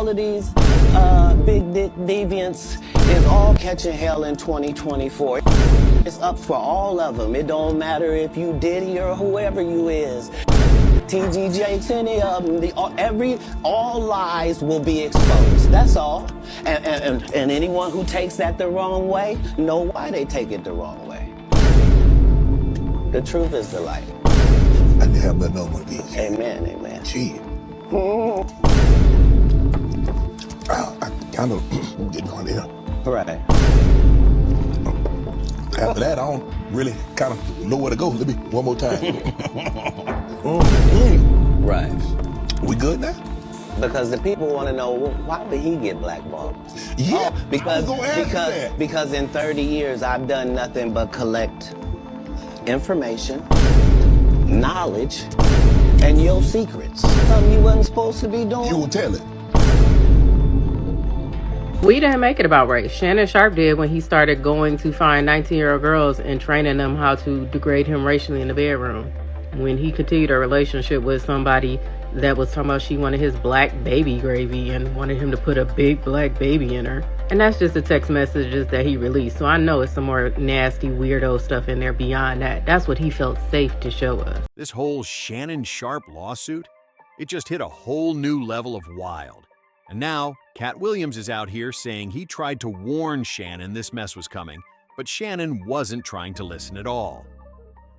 All of these big dick deviants is all catching hell in 2024. It's up for all of them. It don't matter if you Diddy or whoever you is. TGJ, any of them, all lies will be exposed. That's all. And anyone who takes that the wrong way, know why they take it the wrong way. The truth is the light. I didn't have nothing on one of these. Amen, amen. Gee. I kind of didn't on there. Right. After that, I don't really kind of know where to go. Let me one more time. Right. We good now? Because the people want to know, well, why did he get blackballed? Yeah, Oh, because in 30 years I've done nothing but collect information, knowledge, and your secrets. Something you wasn't supposed to be doing. You will tell it. We didn't make it about race. Shannon Sharpe did when he started going to find 19-year-old girls and training them how to degrade him racially in the bedroom. When he continued a relationship with somebody that was talking about she wanted his black baby gravy and wanted him to put a big black baby in her. And that's just the text messages that he released. So I know it's some more nasty, weirdo stuff in there beyond that. That's what he felt safe to show us. This whole Shannon Sharpe lawsuit, it just hit a whole new level of wild. And now, Katt Williams is out here saying he tried to warn Shannon this mess was coming, but Shannon wasn't trying to listen at all.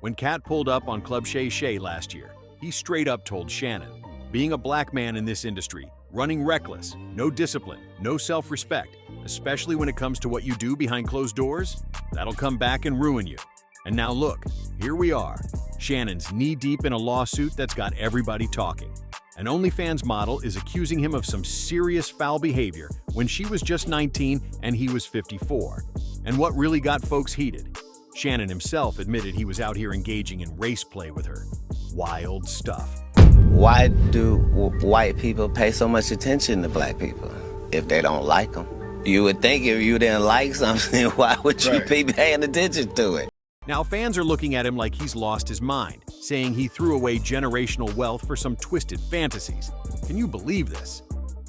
When Katt pulled up on Club Shay last year, he straight up told Shannon, being a black man in this industry, running reckless, no discipline, no self-respect, especially when it comes to what you do behind closed doors, that'll come back and ruin you. And now look, here we are. Shannon's knee-deep in a lawsuit that's got everybody talking. An OnlyFans model is accusing him of some serious foul behavior when she was just 19 and he was 54. And what really got folks heated? Shannon himself admitted he was out here engaging in race play with her. Wild stuff. Why do white people pay so much attention to black people if they don't like them? You would think if you didn't like something, why would you be paying attention to it? Now fans are looking at him like he's lost his mind, saying he threw away generational wealth for some twisted fantasies. Can you believe this?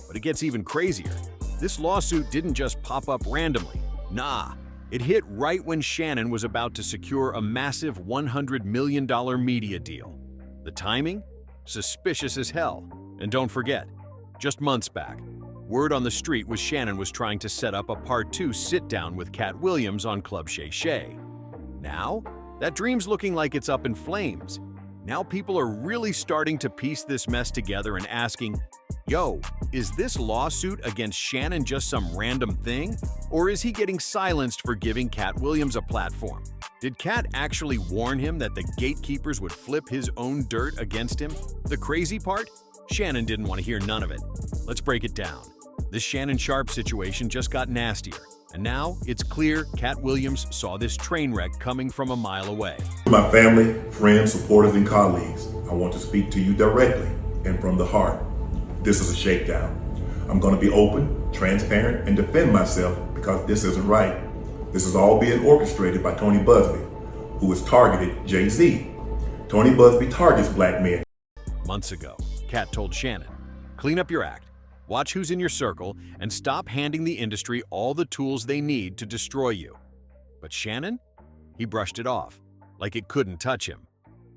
But it gets even crazier. This lawsuit didn't just pop up randomly. Nah, it hit right when Shannon was about to secure a massive $100 million media deal. The timing? Suspicious as hell. And don't forget, just months back, word on the street was Shannon was trying to set up a part 2 sit-down with Katt Williams on Club Shay. Now, that dream's looking like it's up in flames. Now people are really starting to piece this mess together and asking, yo, is this lawsuit against Shannon just some random thing? Or is he getting silenced for giving Katt Williams a platform? Did Katt actually warn him that the gatekeepers would flip his own dirt against him? The crazy part? Shannon didn't want to hear none of it. Let's break it down. This Shannon Sharpe situation just got nastier. And now it's clear Katt Williams saw this train wreck coming from a mile away. My family, friends, supporters, and colleagues, I want to speak to you directly and from the heart. This is a shakedown. I'm going to be open, transparent, and defend myself because this isn't right. This is all being orchestrated by Tony Busby, who has targeted Jay-Z. Tony Busby targets black men. Months ago, Katt told Shannon, clean up your act. Watch who's in your circle and stop handing the industry all the tools they need to destroy you. But Shannon? He brushed it off, like it couldn't touch him.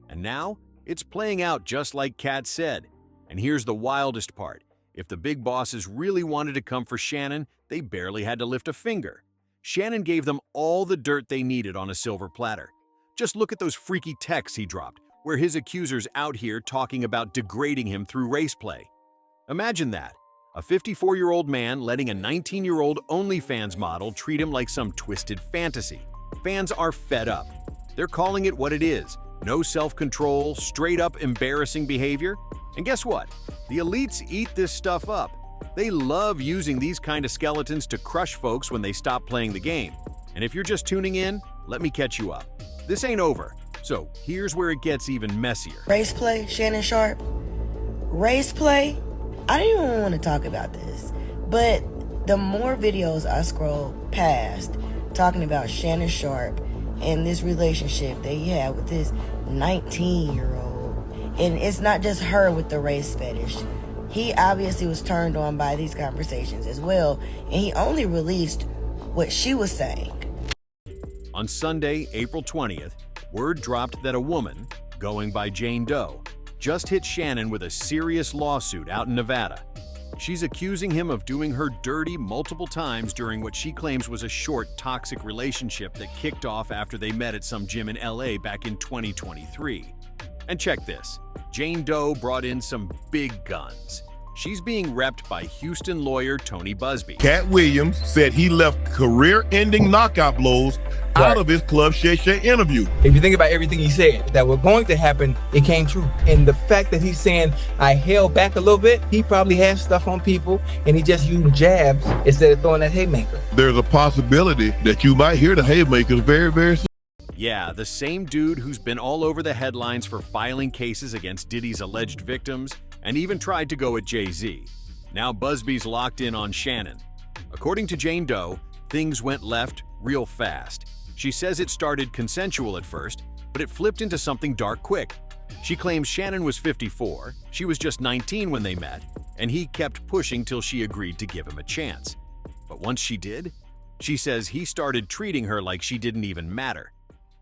And now, it's playing out just like Katt said. And here's the wildest part. If the big bosses really wanted to come for Shannon, they barely had to lift a finger. Shannon gave them all the dirt they needed on a silver platter. Just look at those freaky texts he dropped, where his accusers out here talking about degrading him through race play. Imagine that. A 54-year-old man letting a 19-year-old OnlyFans model treat him like some twisted fantasy. Fans are fed up. They're calling it what it is. No self-control, straight-up embarrassing behavior. And guess what? The elites eat this stuff up. They love using these kind of skeletons to crush folks when they stop playing the game. And if you're just tuning in, let me catch you up. This ain't over. So here's where it gets even messier. Race play, Shannon Sharpe. Race play? I don't even want to talk about this, but the more videos I scroll past talking about Shannon Sharpe and this relationship that he had with this 19-year-old, and it's not just her with the race fetish. He obviously was turned on by these conversations as well, and he only released what she was saying. On Sunday, April 20th, word dropped that a woman, going by Jane Doe, just hit Shannon with a serious lawsuit out in Nevada. She's accusing him of doing her dirty multiple times during what she claims was a short, toxic relationship that kicked off after they met at some gym in LA back in 2023. And check this, Jane Doe brought in some big guns. She's being repped by Houston lawyer Tony Busby. Katt Williams said he left career-ending knockout blows out of his Club Shay Shay interview. If you think about everything he said that were going to happen, it came true. And the fact that he's saying, I held back a little bit, he probably has stuff on people and he just used jabs instead of throwing that haymaker. There's a possibility that you might hear the haymakers very, very soon. Yeah, the same dude who's been all over the headlines for filing cases against Diddy's alleged victims and even tried to go at Jay-Z. Now Busby's locked in on Shannon. According to Jane Doe, things went left real fast. She says it started consensual at first, but it flipped into something dark quick. She claims Shannon was 54, she was just 19 when they met, and he kept pushing till she agreed to give him a chance. But once she did, she says he started treating her like she didn't even matter.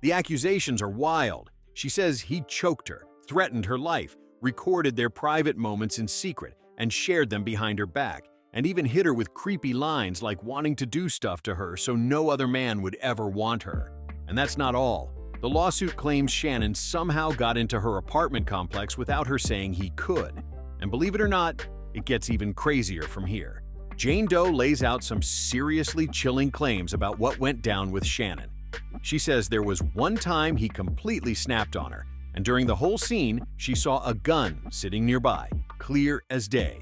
The accusations are wild. She says he choked her, threatened her life, recorded their private moments in secret, and shared them behind her back, and even hit her with creepy lines like wanting to do stuff to her so no other man would ever want her. And that's not all. The lawsuit claims Shannon somehow got into her apartment complex without her saying he could. And believe it or not, it gets even crazier from here. Jane Doe lays out some seriously chilling claims about what went down with Shannon. She says there was one time he completely snapped on her, and during the whole scene, she saw a gun sitting nearby, clear as day.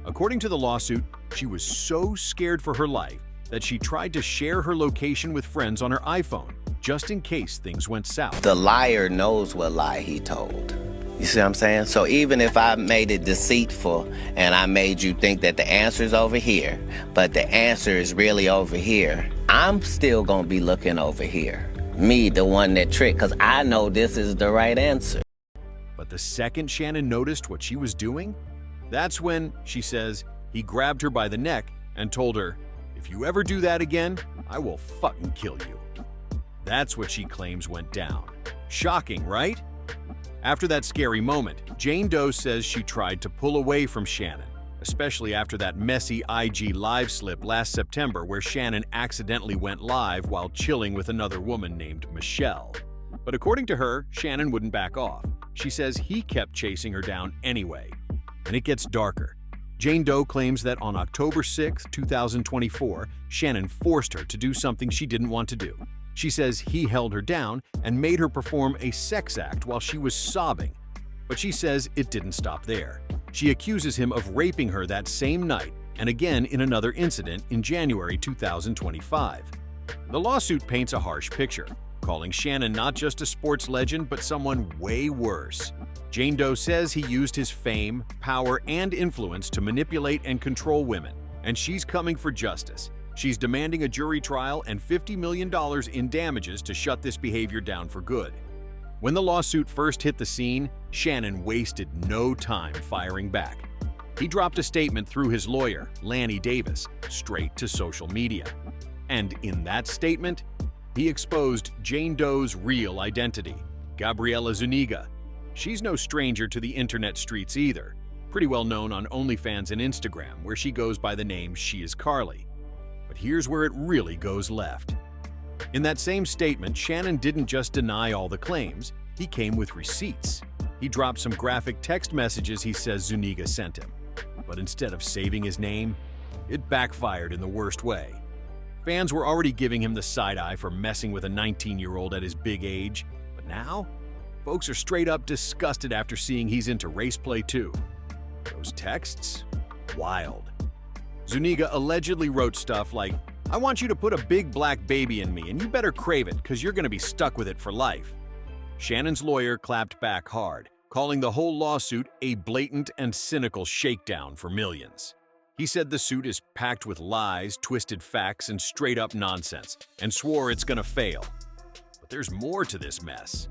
According to the lawsuit, she was so scared for her life that she tried to share her location with friends on her iPhone, just in case things went south. The liar knows what lie he told. You see what I'm saying? So even if I made it deceitful and I made you think that the answer is over here, but the answer is really over here, I'm still gonna be looking over here. Me, the one that tricked, because I know this is the right answer. But the second Shannon noticed what she was doing, that's when, she says, he grabbed her by the neck and told her, if you ever do that again, I will fucking kill you. That's what she claims went down. Shocking, right? After that scary moment, Jane Doe says she tried to pull away from Shannon, especially after that messy IG live slip last September where Shannon accidentally went live while chilling with another woman named Michelle. But according to her, Shannon wouldn't back off. She says he kept chasing her down anyway. And it gets darker. Jane Doe claims that on October 6, 2024, Shannon forced her to do something she didn't want to do. She says he held her down and made her perform a sex act while she was sobbing. But she says it didn't stop there. She accuses him of raping her that same night and again in another incident in January 2025. The lawsuit paints a harsh picture, calling Shannon not just a sports legend but someone way worse. Jane Doe says he used his fame, power, and influence to manipulate and control women, and she's coming for justice. She's demanding a jury trial and $50 million in damages to shut this behavior down for good. When the lawsuit first hit the scene, Shannon wasted no time firing back. He dropped a statement through his lawyer, Lanny Davis, straight to social media. And in that statement, he exposed Jane Doe's real identity, Gabriela Zuniga. She's no stranger to the internet streets either, pretty well known on OnlyFans and Instagram, where she goes by the name She Is Carly. But here's where it really goes left. In that same statement, Shannon didn't just deny all the claims, he came with receipts. He dropped some graphic text messages he says Zuniga sent him. But instead of saving his name, it backfired in the worst way. Fans were already giving him the side-eye for messing with a 19-year-old at his big age, but now, folks are straight up disgusted after seeing he's into race play too. Those texts? Wild. Zuniga allegedly wrote stuff like, I want you to put a big black baby in me and you better crave it because you're going to be stuck with it for life. Shannon's lawyer clapped back hard, calling the whole lawsuit a blatant and cynical shakedown for millions. He said the suit is packed with lies, twisted facts, and straight-up nonsense, and swore it's going to fail. But there's more to this mess.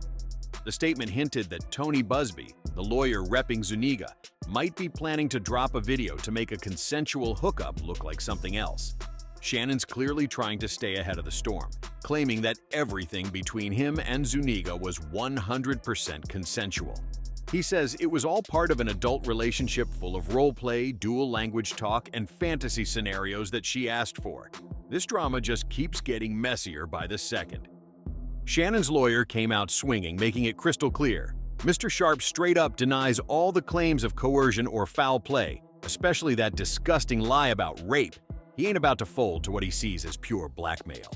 The statement hinted that Tony Busby, the lawyer repping Zuniga, might be planning to drop a video to make a consensual hookup look like something else. Shannon's clearly trying to stay ahead of the storm, claiming that everything between him and Zuniga was 100% consensual. He says it was all part of an adult relationship full of role-play, dual language talk, and fantasy scenarios that she asked for. This drama just keeps getting messier by the second. Shannon's lawyer came out swinging, making it crystal clear. Mr. Sharpe straight up denies all the claims of coercion or foul play, especially that disgusting lie about rape. He ain't about to fold to what he sees as pure blackmail.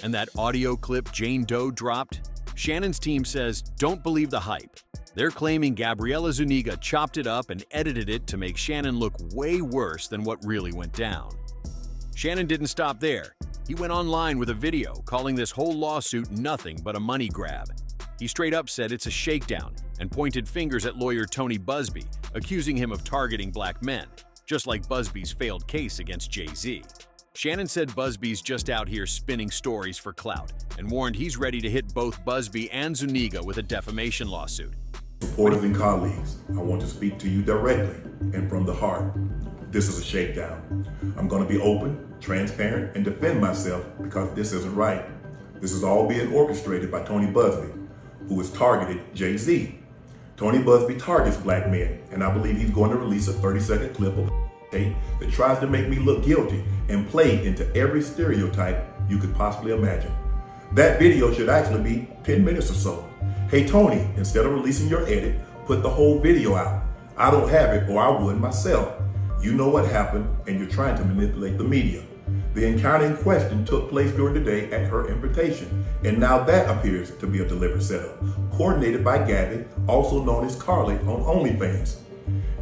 And that audio clip Jane Doe dropped? Shannon's team says, don't believe the hype. They're claiming Gabriela Zuniga chopped it up and edited it to make Shannon look way worse than what really went down. Shannon didn't stop there. He went online with a video calling this whole lawsuit nothing but a money grab. He straight up said it's a shakedown and pointed fingers at lawyer Tony Busby, accusing him of targeting black men, just like Busby's failed case against Jay-Z. Shannon said Busby's just out here spinning stories for clout and warned he's ready to hit both Busby and Zuniga with a defamation lawsuit. Supporters and colleagues, I want to speak to you directly and from the heart. This is a shakedown. I'm going to be open, transparent, and defend myself because this isn't right. This is all being orchestrated by Tony Busby, who has targeted Jay-Z. Tony Busby targets black men, and I believe he's going to release a 30-second clip of tape that tries to make me look guilty and play into every stereotype you could possibly imagine. That video should actually be 10 minutes or so. Hey Tony, instead of releasing your edit, put the whole video out. I don't have it, or I would myself. You know what happened, and you're trying to manipulate the media. The encounter in question took place during the day at her invitation, and now that appears to be a deliberate setup, coordinated by Gabby, also known as Carly on OnlyFans.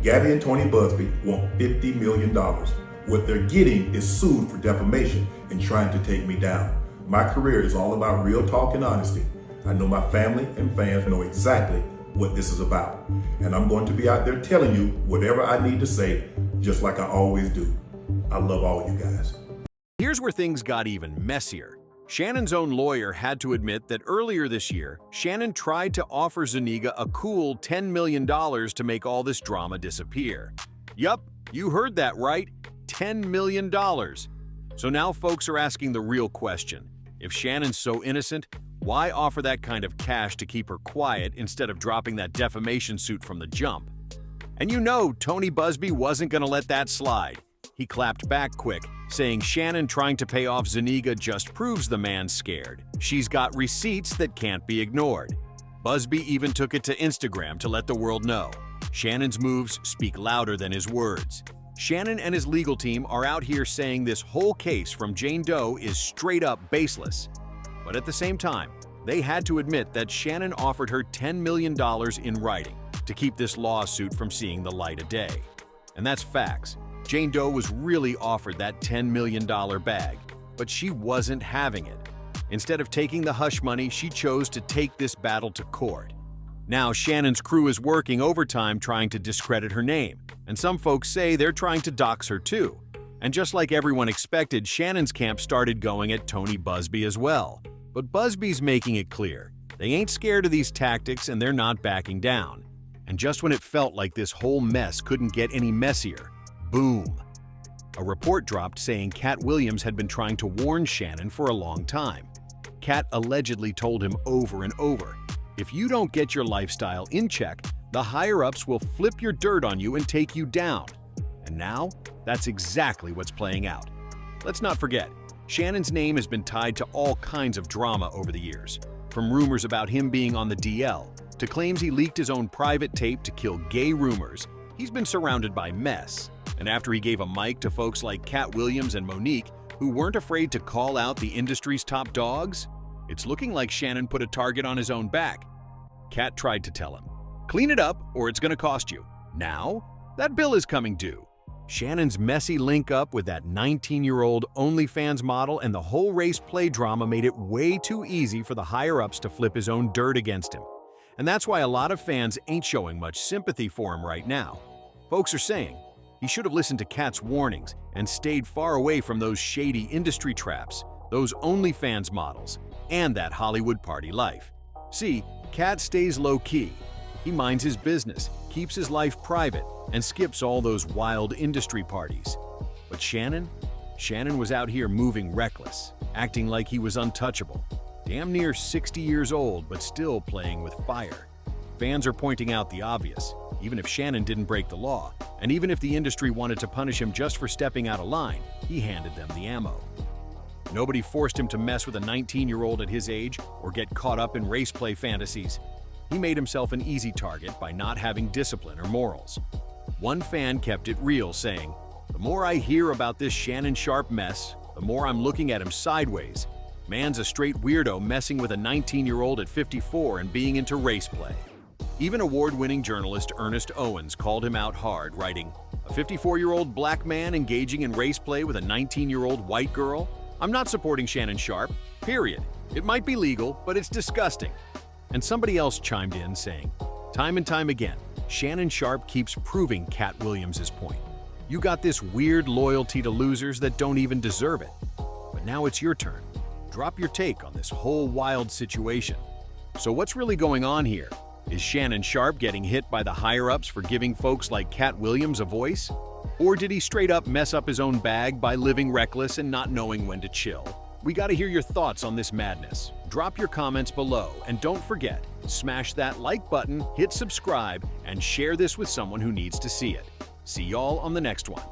Gabby and Tony Busby want $50 million. What they're getting is sued for defamation and trying to take me down. My career is all about real talk and honesty. I know my family and fans know exactly what this is about. And I'm going to be out there telling you whatever I need to say, just like I always do. I love all you guys. Here's where things got even messier. Shannon's own lawyer had to admit that earlier this year, Shannon tried to offer Zuniga a cool $10 million to make all this drama disappear. Yup, you heard that right, $10 million. So now folks are asking the real question. If Shannon's so innocent, why offer that kind of cash to keep her quiet instead of dropping that defamation suit from the jump? And you know Tony Busby wasn't going to let that slide. He clapped back quick, saying Shannon trying to pay off Zuniga just proves the man's scared. She's got receipts that can't be ignored. Busby even took it to Instagram to let the world know. Shannon's moves speak louder than his words. Shannon and his legal team are out here saying this whole case from Jane Doe is straight up baseless. But at the same time, they had to admit that Shannon offered her $10 million in writing to keep this lawsuit from seeing the light of day. And that's facts. Jane Doe was really offered that $10 million bag, but she wasn't having it. Instead of taking the hush money, she chose to take this battle to court. Now Shannon's crew is working overtime trying to discredit her name, and some folks say they're trying to dox her too. And just like everyone expected, Shannon's camp started going at Tony Busby as well. But Busby's making it clear, they ain't scared of these tactics and they're not backing down. And just when it felt like this whole mess couldn't get any messier, boom! A report dropped saying Katt Williams had been trying to warn Shannon for a long time. Katt allegedly told him over and over, if you don't get your lifestyle in check, the higher-ups will flip your dirt on you and take you down. And now, that's exactly what's playing out. Let's not forget, Shannon's name has been tied to all kinds of drama over the years, from rumors about him being on the DL to claims he leaked his own private tape to kill gay rumors. He's been surrounded by mess, and after he gave a mic to folks like Katt Williams and Monique, who weren't afraid to call out the industry's top dogs, it's looking like Shannon put a target on his own back. Katt tried to tell him, clean it up or it's gonna cost you. Now, that bill is coming due. Shannon's messy link-up with that 19-year-old OnlyFans model and the whole race play drama made it way too easy for the higher-ups to flip his own dirt against him. And that's why a lot of fans ain't showing much sympathy for him right now. Folks are saying he should have listened to Katt's warnings and stayed far away from those shady industry traps, those OnlyFans models, and that Hollywood party life. See, Katt stays low-key. He minds his business, keeps his life private, and skips all those wild industry parties. But Shannon was out here moving reckless, acting like he was untouchable. Damn near 60 years old, but still playing with fire. Fans are pointing out the obvious. Even if Shannon didn't break the law, and even if the industry wanted to punish him just for stepping out of line, he handed them the ammo. Nobody forced him to mess with a 19-year-old at his age or get caught up in race play fantasies. He made himself an easy target by not having discipline or morals. One fan kept it real, saying, "The more I hear about this Shannon Sharpe mess, the more I'm looking at him sideways. Man's a straight weirdo messing with a 19-year-old at 54 and being into race play." Even award-winning journalist Ernest Owens called him out hard, writing, "A 54-year-old black man engaging in race play with a 19-year-old white girl? I'm not supporting Shannon Sharpe, period. It might be legal, but it's disgusting." And somebody else chimed in saying, "Time and time again, Shannon Sharpe keeps proving Katt Williams' point. You got this weird loyalty to losers that don't even deserve it. But now it's your turn. Drop your take on this whole wild situation." So what's really going on here? Is Shannon Sharpe getting hit by the higher-ups for giving folks like Katt Williams a voice? Or did he straight up mess up his own bag by living reckless and not knowing when to chill? We gotta hear your thoughts on this madness. Drop your comments below, and don't forget, smash that like button, hit subscribe, and share this with someone who needs to see it. See y'all on the next one.